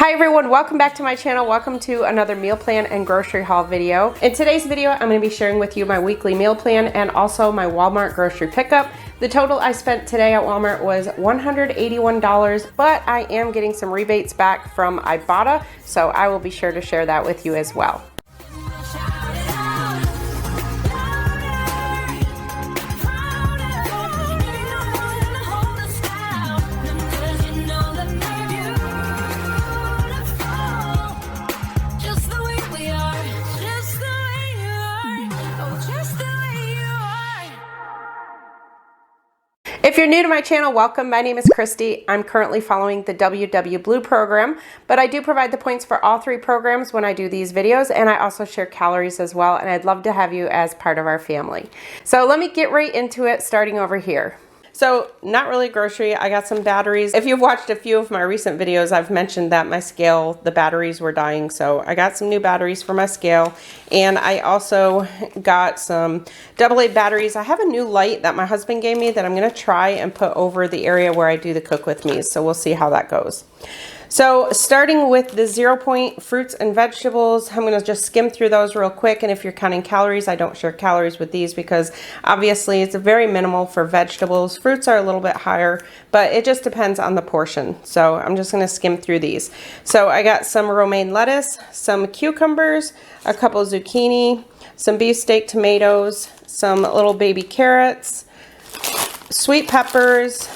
Hi everyone, welcome back to my channel. Welcome to another meal plan and grocery haul video. In today's video, I'm going to be sharing with you my weekly meal plan and also my Walmart grocery pickup. The total I spent today at Walmart was $181, but I am getting some rebates back from Ibotta, so I will be sure to share that with you as well. If you're new to my channel, welcome. My name is Kristi. I'm currently following the WW Blue program, but I do provide the points for all three programs when I do these videos, and I also share calories as well, and I'd love to have you as part of our family. So let me get right into it, starting over here. So not really grocery, I got some batteries. If you've watched a few of my recent videos, I've mentioned that my scale, the batteries were dying. So I got some new batteries for my scale. And I also got some AA batteries. I have a new light that my husband gave me that I'm gonna try and put over the area where I do the cook with me. So we'll see how that goes. So starting with the 0 point fruits and vegetables, I'm going to just skim through those real quick. And if you're counting calories, I don't share calories with these because obviously it's very minimal for vegetables. Fruits are a little bit higher, but it just depends on the portion. So I'm just going to skim through these. So I got some romaine lettuce, some cucumbers, a couple zucchini, some beefsteak tomatoes, some little baby carrots, sweet peppers.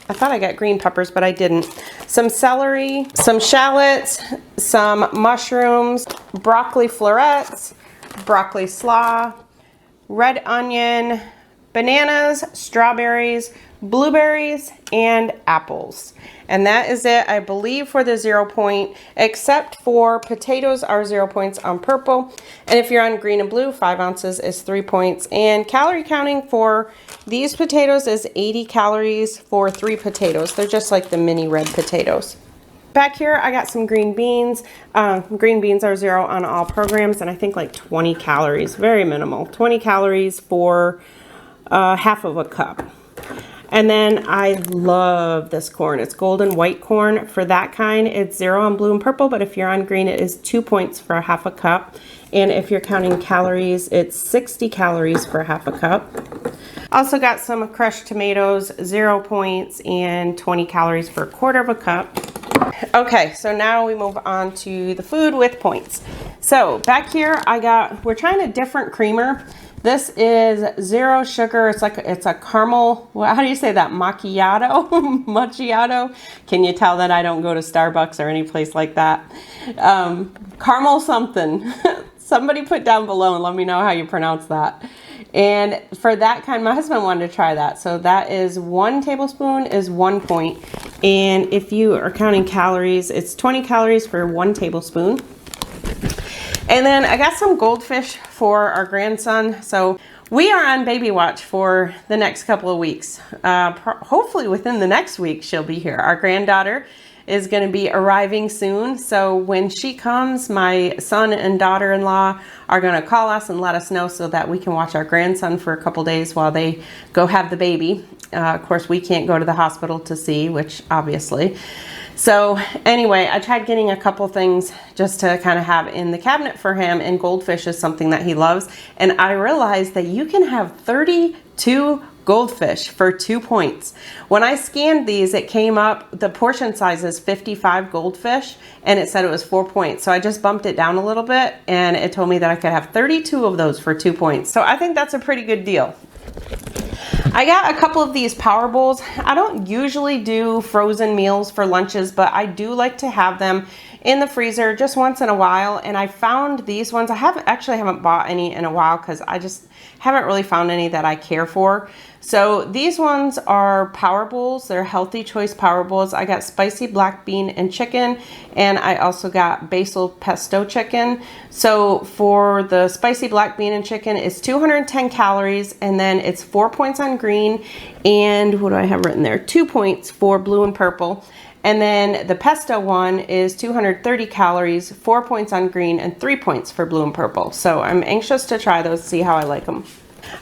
I thought I got green peppers, but I didn't. Some celery, some shallots, some mushrooms, broccoli florets, broccoli slaw, red onion, bananas, strawberries, blueberries, and apples. And that is it, I believe, for the 0 point, except for potatoes are 0 points on purple. And if you're on green and blue, 5 ounces is 3 points. And calorie counting for these potatoes is 80 calories for 3 potatoes. They're just like the mini red potatoes. Back here, I got some green beans. Green beans are 0 on all programs, and I think like 20 calories, very minimal. 20 calories for half of a cup. And then I love this corn. It's golden white corn. For that kind, it's 0 on blue and purple, but if you're on green, it is 2 points for half a cup. And if you're counting calories, it's 60 calories for half a cup. Also got some crushed tomatoes, 0 points, and 20 calories for a quarter of a cup. Okay, so now we move on to the food with points. So back here, we're trying a different creamer. This is 0 sugar. It's a caramel. How do you say that? Macchiato? Macchiato? Can you tell that I don't go to Starbucks or any place like that? Caramel something. Somebody put down below and let me know how you pronounce that. And for that kind, my husband wanted to try that. So that is 1 tablespoon is 1 point. And if you are counting calories, it's 20 calories for 1 tablespoon. And then I got some goldfish for our grandson. So we are on baby watch for the next couple of weeks. Hopefully within the next week, she'll be here. Our granddaughter is going to be arriving soon. So when she comes, my son and daughter-in-law are going to call us and let us know so that we can watch our grandson for a couple days while they go have the baby. Of course, we can't go to the hospital to see, which obviously. So anyway, I tried getting a couple things just to kind of have in the cabinet for him, and goldfish is something that he loves. And I realized that you can have 32 goldfish for 2 points. When I scanned these, it came up, the portion size is 55 goldfish, and it said it was 4 points. So I just bumped it down a little bit, and it told me that I could have 32 of those for 2 points. So I think that's a pretty good deal. I got a couple of these power bowls. I don't usually do frozen meals for lunches, but I do like to have them in the freezer just once in a while. And I found these ones. I haven't bought any in a while because I just haven't really found any that I care for. So these ones are power bowls. They're Healthy Choice power bowls. I got spicy black bean and chicken, and I also got basil pesto chicken. So for the spicy black bean and chicken, it's 210 calories, and then it's 4 points on green, and what do I have written there? 2 points for blue and purple. And then the pesto one is 230 calories, 4 points on green, and 3 points for blue and purple. So I'm anxious to try those, see how I like them.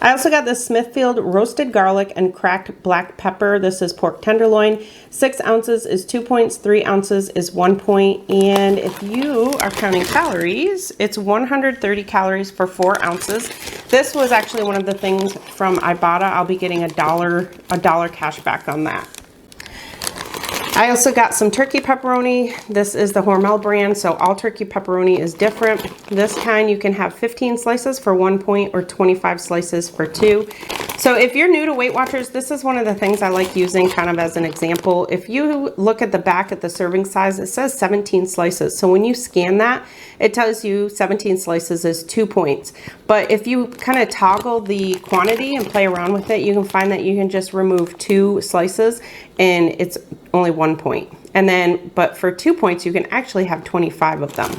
I also got the Smithfield roasted garlic and cracked black pepper. This is pork tenderloin. 6 ounces is 2 points, 3 ounces is 1 point. And if you are counting calories, it's 130 calories for 4 ounces. This was actually one of the things from Ibotta. I'll be getting a dollar cash back on that. I also got some turkey pepperoni. This is the Hormel brand, so all turkey pepperoni is different. This kind you can have 15 slices for 1 point or 25 slices for 2. So if you're new to Weight Watchers, this is one of the things I like using kind of as an example. If you look at the back at the serving size, it says 17 slices. So when you scan that, it tells you 17 slices is 2 points. But if you kind of toggle the quantity and play around with it, you can find that you can just remove 2 slices and it's only 1 point. And then, but for 2 points, you can actually have 25 of them.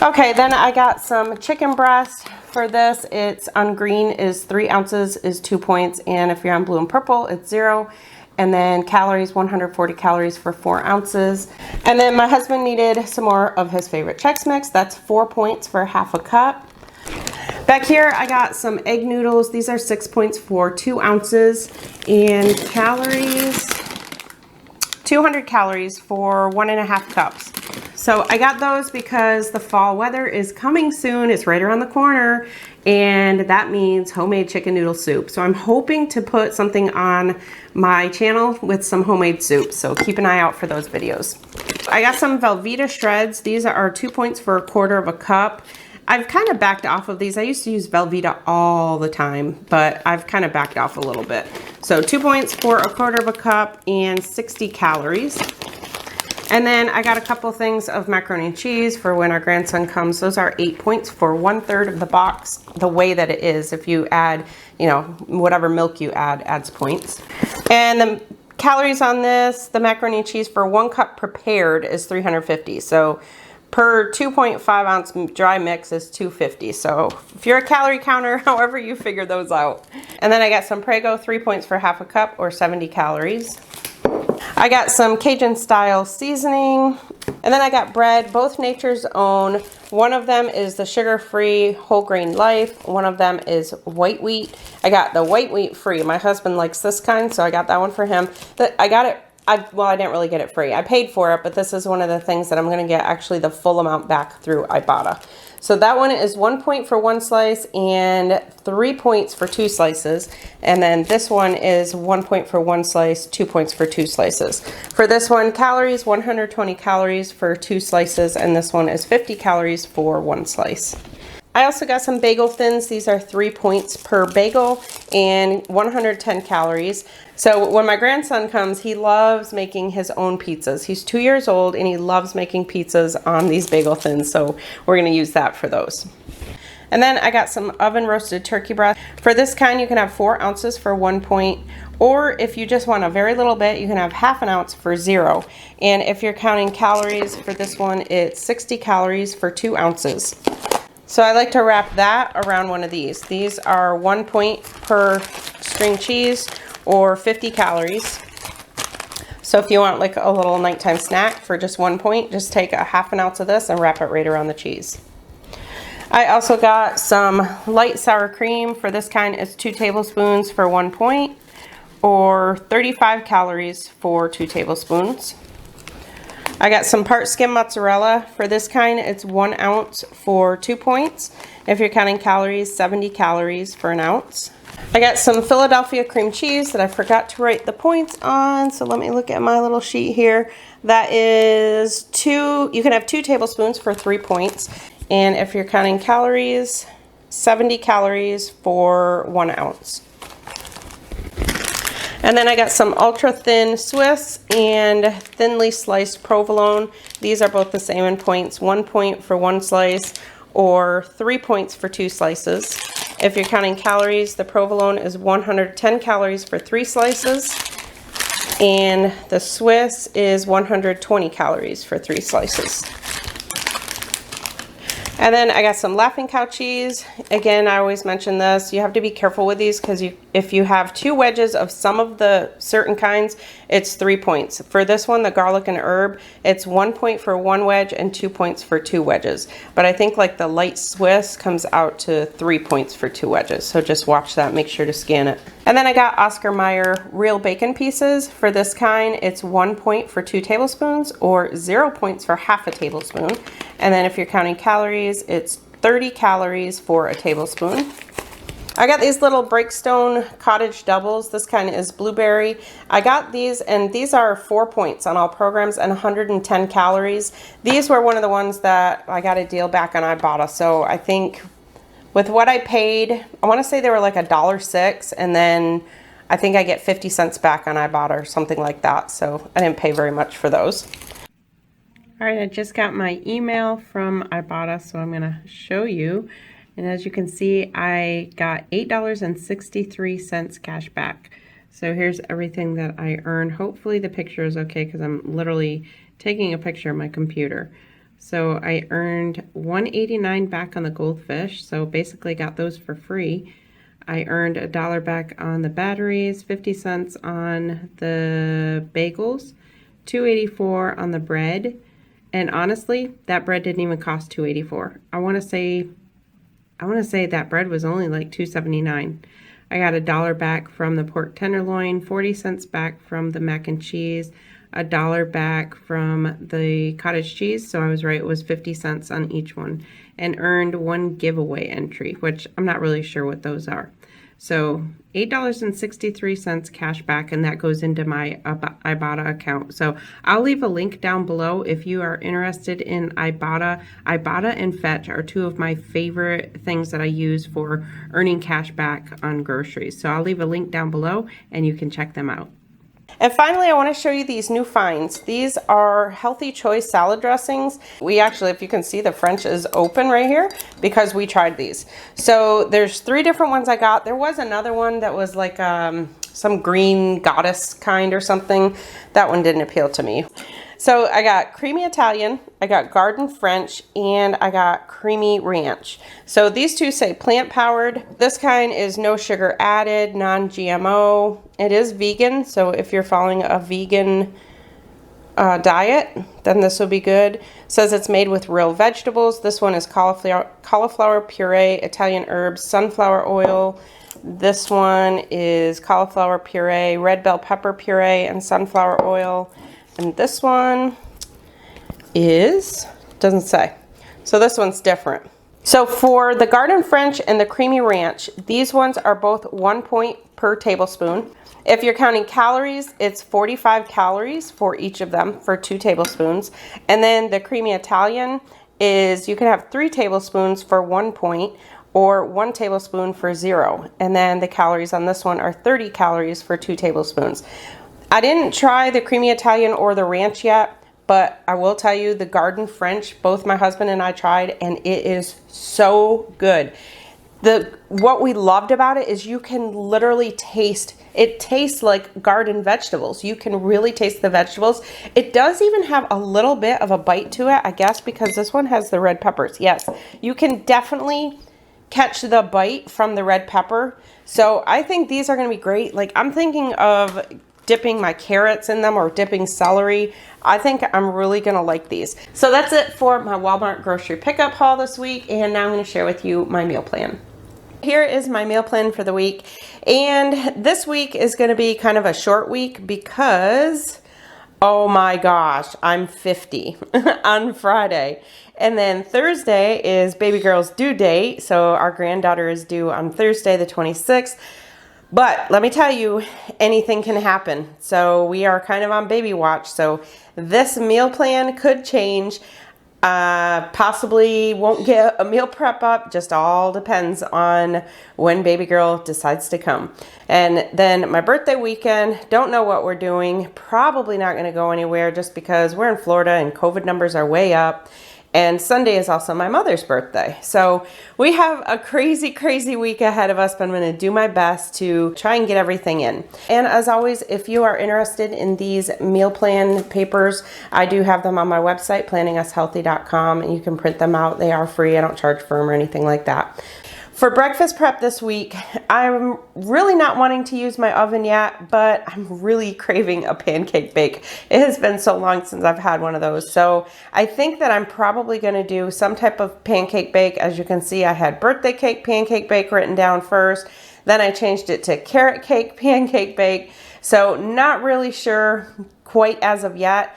Okay, then I got some chicken breast. For this, it's on green is 3 ounces is 2 points. And if you're on blue and purple, it's 0. And then calories, 140 calories for 4 ounces. And then my husband needed some more of his favorite Chex Mix. That's 4 points for half a cup. Back here, I got some egg noodles. These are 6 points for 2 ounces. And calories, 200 calories for 1.5 cups. So I got those because the fall weather is coming soon. It's right around the corner, and that means homemade chicken noodle soup. So I'm hoping to put something on my channel with some homemade soup. So keep an eye out for those videos. I got some Velveeta shreds. These are 2 points for 1/4 cup. I've kind of backed off of these. I used to use Velveeta all the time, but I've kind of backed off a little bit. So 2 points for 1/4 cup and 60 calories. And then I got a couple things of macaroni and cheese for when our grandson comes. Those are 8 points for 1/3 of the box, the way that it is. If you add, you know, whatever milk you add adds points. And the calories on this, the macaroni and cheese for 1 cup prepared is 350. So per 2.5 ounce dry mix is 250. So if you're a calorie counter, however you figure those out. And then I got some Prego, 3 points for half a cup or 70 calories. I got some Cajun style seasoning, and then I got bread, both Nature's Own. One of them is the sugar-free whole grain life. One of them is white wheat. I got the white wheat free. My husband likes this kind, so I got that one for him. I got it, well, I didn't really get it free. I paid for it, but this is one of the things that I'm gonna get actually the full amount back through Ibotta. So that one is 1 point for 1 slice and 3 points for 2 slices. And then this one is 1 point for 1 slice, 2 points for 2 slices. For this one, calories, 120 calories for 2 slices, and this one is 50 calories for 1 slice. I also got some bagel thins. These are 3 points per bagel and 110 calories. So when my grandson comes, he loves making his own pizzas. He's 2 years old and he loves making pizzas on these bagel thins. So we're gonna use that for those. And then I got some oven roasted turkey breast. For this kind, you can have 4 ounces for 1 point, or if you just want a very little bit, you can have half an ounce for 0. And if you're counting calories for this one, it's 60 calories for 2 ounces. So I like to wrap that around one of these. These are 1 point per string cheese or 50 calories. So if you want like a little nighttime snack for just 1 point, just take a half an ounce of this and wrap it right around the cheese. I also got some light sour cream. For this kind, it's 2 tablespoons for 1 point or 35 calories for 2 tablespoons. I got some part skim mozzarella. For this kind, it's 1 ounce for 2 points. If you're counting calories, 70 calories for 1 ounce. I got some Philadelphia cream cheese that I forgot to write the points on, so let me look at my little sheet here. That is you can have 2 tablespoons for 3 points. And if you're counting calories, 70 calories for 1 ounce. And then I got some ultra thin Swiss and thinly sliced provolone. These are both the same in points, 1 point for 1 slice or 3 points for 2 slices. If you're counting calories, the provolone is 110 calories for 3 slices, and the Swiss is 120 calories for 3 slices. And then I got some Laughing Cow cheese. Again, I always mention this. You have to be careful with these because if you have 2 wedges of some of the certain kinds, it's 3 points. For this one, the garlic and herb, it's 1 point for 1 wedge and 2 points for 2 wedges. But I think like the light Swiss comes out to 3 points for 2 wedges. So just watch that, make sure to scan it. And then I got Oscar Mayer real bacon pieces. For this kind, it's 1 point for 2 tablespoons or 0 points for half a tablespoon. And then if you're counting calories, it's 30 calories for a tablespoon. I got these little Breakstone cottage doubles. This kind is blueberry. I got these, and these are 4 points on all programs and 110 calories. These were one of the ones that I got a deal back on Ibotta. So I think with what I paid, I want to say they were like $1.06, and then I think I get 50 cents back on Ibotta or something like that. So I didn't pay very much for those. All right, I just got my email from Ibotta, so I'm going to show you. And as you can see, I got $8.63 cash back. So here's everything that I earned. Hopefully the picture is okay because I'm literally taking a picture of my computer. So I earned $1.89 back on the goldfish, so basically got those for free. I earned $1 back on the batteries, 50 cents on the bagels, $2.84 on the bread. And honestly, that bread didn't even cost $2.84. I want to say that bread was only like $2.79. I got $1 back from the pork tenderloin, 40 cents back from the mac and cheese, $1 back from the cottage cheese. So I was right, it was 50 cents on each one, and earned 1 giveaway entry, which I'm not really sure what those are. So $8.63 cash back, and that goes into my Ibotta account. So I'll leave a link down below if you are interested in Ibotta. Ibotta and Fetch are 2 of my favorite things that I use for earning cash back on groceries. So I'll leave a link down below and you can check them out. And finally, I want to show you these new finds. These are Healthy Choice salad dressings. We actually, if you can see, the French is open right here because we tried these. So there's 3 different ones I got. There was another one that was like some green goddess kind or something. That one didn't appeal to me. So I got creamy Italian, I got garden French, and I got creamy ranch. So these 2 say plant powered. This kind is no sugar added, non-GMO. It is vegan, so if you're following a vegan diet, then this will be good. It says it's made with real vegetables. This one is cauliflower puree, Italian herbs, sunflower oil. This one is cauliflower puree, red bell pepper puree, and sunflower oil. And this one is, doesn't say. So this one's different. So for the garden French and the creamy ranch, these ones are both 1 point per tablespoon. If you're counting calories, it's 45 calories for each of them for 2 tablespoons. And then the creamy Italian is, you can have 3 tablespoons for 1 point or 1 tablespoon for 0. And then the calories on this one are 30 calories for 2 tablespoons. I didn't try the creamy Italian or the ranch yet, but I will tell you the garden French, both my husband and I tried, and it is so good. What we loved about it is you can literally taste, it tastes like garden vegetables. You can really taste the vegetables. It does even have a little bit of a bite to it, I guess, because this one has the red peppers. Yes, you can definitely catch the bite from the red pepper. So I think these are going to be great. Like, I'm thinking of dipping my carrots in them or dipping celery. I think I'm really going to like these. So that's it for my Walmart grocery pickup haul this week. And now I'm going to share with you my meal plan. Here is my meal plan for the week. And this week is going to be kind of a short week because, oh my gosh, I'm 50 on Friday. And then Thursday is baby girl's due date. So our granddaughter is due on Thursday the 26th. But let me tell you, anything can happen. So we are kind of on baby watch. So this meal plan could change. Possibly won't get a meal prep up. Just all depends on when baby girl decides to come. And then my birthday weekend, don't know what we're doing. Probably not going to go anywhere just because we're in Florida and COVID numbers are way up. And Sunday is also my mother's birthday. So we have a crazy, crazy week ahead of us, but I'm gonna do my best to try and get everything in. And as always, if you are interested in these meal plan papers, I do have them on my website, planningushealthy.com, and you can print them out. They are free. I don't charge for them or anything like that. For breakfast prep this week, I'm really not wanting to use my oven yet, but I'm really craving a pancake bake. It has been so long since I've had one of those. So I think that I'm probably going to do some type of pancake bake. As you can see, I had birthday cake pancake bake written down first. Then I changed it to carrot cake pancake bake. So not really sure quite as of yet.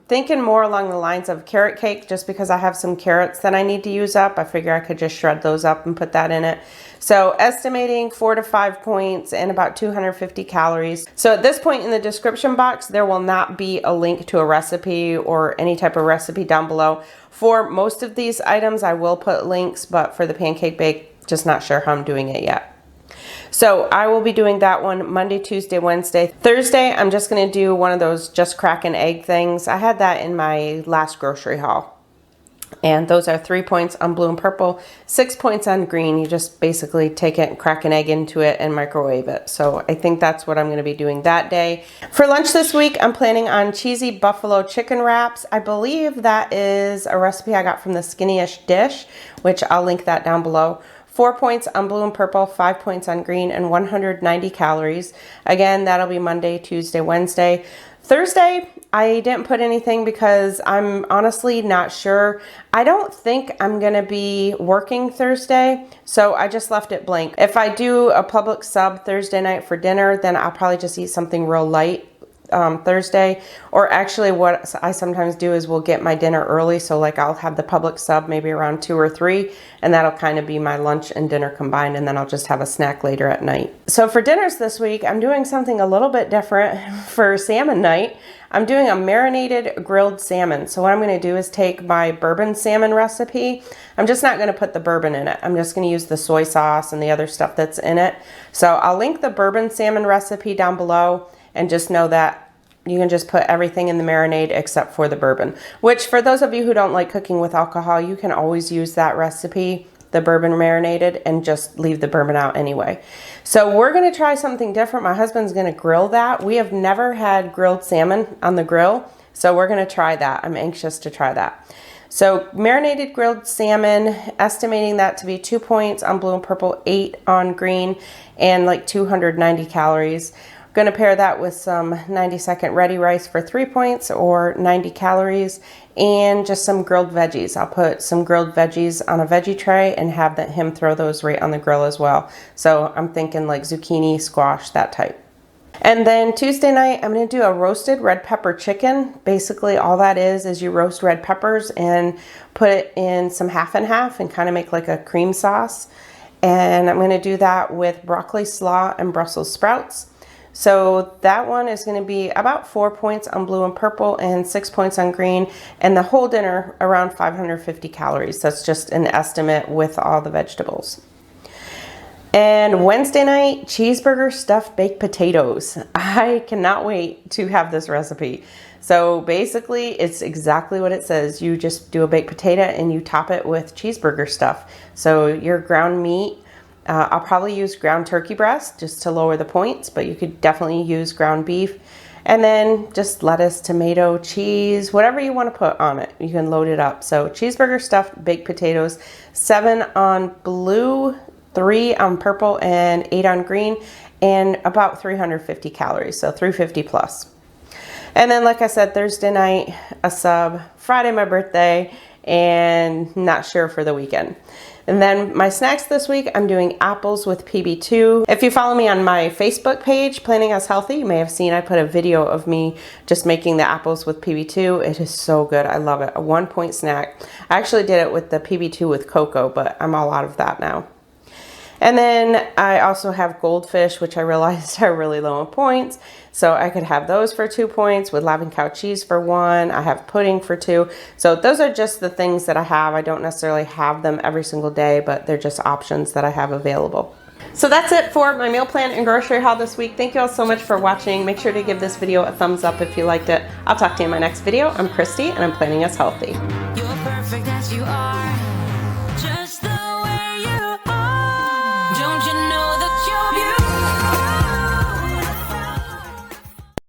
Thinking more along the lines of carrot cake, just because I have some carrots that I need to use up. I figure I could just shred those up and put that in it. So estimating 4 to 5 points and about 250 calories. So at this point in the description box, there will not be a link to a recipe or any type of recipe down below. For most of these items, I will put links, but for the pancake bake, just not sure how I'm doing it yet. So I will be doing that one Monday, Tuesday, Wednesday. Thursday, I'm just going to do one of those just crack an egg things. I had that in my last grocery haul. And those are 3 points on blue and purple, 6 points on green. You just basically take it and crack an egg into it and microwave it. So I think that's what I'm going to be doing that day. For lunch this week, I'm planning on cheesy buffalo chicken wraps. I believe that is a recipe I got from the Skinny-ish Dish, which I'll link that down below. 4 points on blue and purple, 5 points on green, and 190 calories. Again, that'll be Monday, Tuesday, Wednesday. Thursday, I didn't put anything because I'm honestly not sure. I don't think I'm gonna be working Thursday, so I just left it blank. If I do a public sub Thursday night for dinner, then I'll probably just eat something real light Thursday. Or actually what I sometimes do is we'll get my dinner early, so like I'll have the public sub maybe around 2 or 3, and that'll kind of be my lunch and dinner combined, and then I'll just have a snack later at night. So for dinners this week, I'm doing something a little bit different. For salmon night, I'm doing a marinated grilled salmon. So what I'm going to do is take my bourbon salmon recipe. I'm just not going to put the bourbon in it. I'm just going to use the soy sauce and the other stuff that's in it. So I'll link the bourbon salmon recipe down below, and just know that you can just put everything in the marinade except for the bourbon, which for those of you who don't like cooking with alcohol, you can always use that recipe, the bourbon marinated, and just leave the bourbon out anyway. So we're going to try something different. My husband's going to grill that. We have never had grilled salmon on the grill, so we're going to try that. I'm anxious to try that. So marinated grilled salmon, estimating that to be 2 points on blue and purple, 8 on green, and like 290 calories. Going to pair that with some 90-second ready rice for 3 points or 90 calories, and just some grilled veggies. I'll put some grilled veggies on a veggie tray and have him throw those right on the grill as well. So I'm thinking like zucchini, squash, that type. And then Tuesday night, I'm going to do a roasted red pepper chicken. Basically all that is you roast red peppers and put it in some half and half and kind of make like a cream sauce. And I'm going to do that with broccoli slaw and Brussels sprouts. So that one is going to be about 4 points on blue and purple and 6 points on green, and the whole dinner around 550 calories. That's just an estimate with all the vegetables. And Wednesday night, cheeseburger stuffed baked potatoes. I cannot wait to have this recipe. So basically it's exactly what it says. You just do a baked potato and you top it with cheeseburger stuff. So your ground meat, I'll probably use ground turkey breast just to lower the points, but you could definitely use ground beef. And then just lettuce, tomato, cheese, whatever you want to put on it, you can load it up. So cheeseburger stuffed baked potatoes, 7 on blue, 3 on purple, and 8 on green, and about 350 calories, so 350 plus. And then like I said, Thursday night, a sub, Friday my birthday, and not sure for the weekend. And then my snacks this week, I'm doing apples with PB2. If you follow me on my Facebook page, Planning Us Healthy, you may have seen I put a video of me just making the apples with PB2. It is so good. I love it. A 1 point snack. I actually did it with the PB2 with cocoa, but I'm all out of that now. And then I also have goldfish, which I realized are really low in points. So I could have those for 2 points with Lavin cow cheese for 1. I have pudding for 2. So those are just the things that I have. I don't necessarily have them every single day, but they're just options that I have available. So that's it for my meal plan and grocery haul this week. Thank you all so much for watching. Make sure to give this video a thumbs up if you liked it. I'll talk to you in my next video. I'm Kristi, and I'm Planning Us Healthy. perfect as you are.